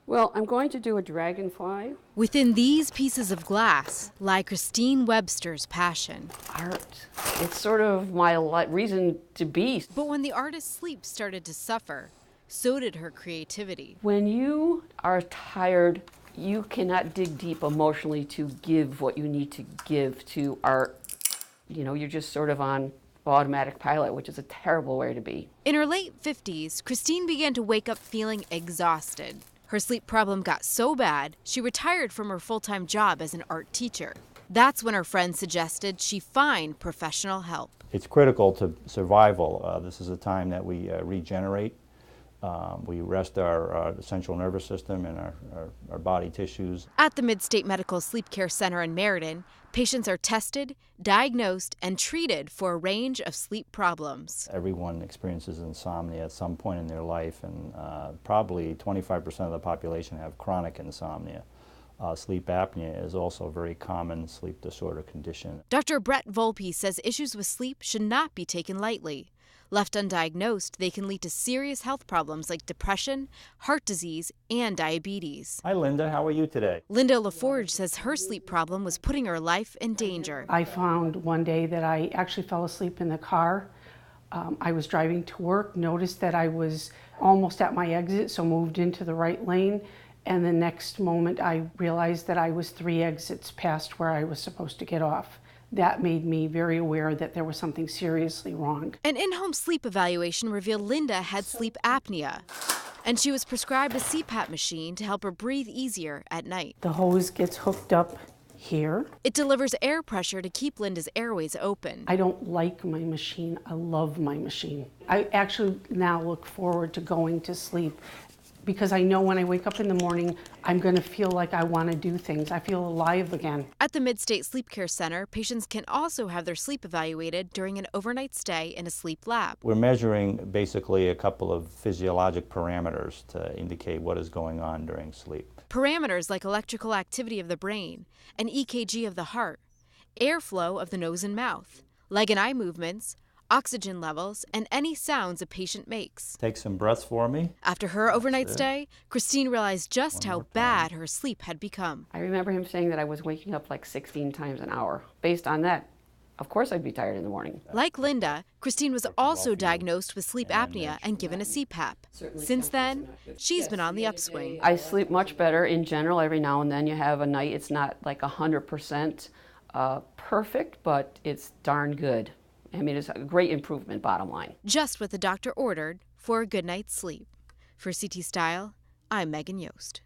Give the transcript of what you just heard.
Well, I'm going to do a dragonfly. Within these pieces of glass lie Christine Webster's passion. Art. It's sort of my reason to be. But when the artist's sleep started to suffer, so did her creativity. When you are tired, you cannot dig deep emotionally to give what you need to give to art. You know, you're just sort of on automatic pilot, which is a terrible way to be. In her late 50s, Christine began to wake up feeling exhausted. Her sleep problem got so bad, she retired from her full-time job as an art teacher. That's when her friends suggested she find professional help. It's critical to survival. This is a time that we regenerate. We rest our central nervous system and our body tissues. At the Mid-State Medical Sleep Care Center in Meriden, patients are tested, diagnosed, and treated for a range of sleep problems. Everyone experiences insomnia at some point in their life, and probably 25% of the population have chronic insomnia. Sleep apnea is also a very common sleep disorder condition. Dr. Brett Volpe says issues with sleep should not be taken lightly. Left undiagnosed, they can lead to serious health problems like depression, heart disease, and diabetes. Hi, Linda. How are you today? Linda LaForge says her sleep problem was putting her life in danger. I found one day that I actually fell asleep in the car. I was driving to work, noticed that I was almost at my exit, so moved into the right lane. And the next moment I realized that I was 3 exits past where I was supposed to get off. That made me very aware that there was something seriously wrong. An in-home sleep evaluation revealed Linda had sleep apnea, and she was prescribed a CPAP machine to help her breathe easier at night. The hose gets hooked up here. It delivers air pressure to keep Linda's airways open. I don't like my machine. I love my machine. I actually now look forward to going to sleep because I know when I wake up in the morning, I'm going to feel like I want to do things. I feel alive again. At the Mid-State Sleep Care Center, patients can also have their sleep evaluated during an overnight stay in a sleep lab. We're measuring basically a couple of physiologic parameters to indicate what is going on during sleep. Parameters like electrical activity of the brain, an EKG of the heart, airflow of the nose and mouth, leg and eye movements, oxygen levels, and any sounds a patient makes. Take some breaths for me. After her overnight stay, Christine realized just how bad her sleep had become. I remember him saying that I was waking up like 16 times an hour. Based on that, of course I'd be tired in the morning. Like Linda, Christine was also diagnosed with sleep apnea and given a CPAP. Since then, she's been on the upswing. I sleep much better in general. Every now and then you have a night. It's not like 100% perfect, but it's darn good. I mean, it's a great improvement, bottom line. Just what the doctor ordered for a good night's sleep. For CT Style, I'm Megan Yost.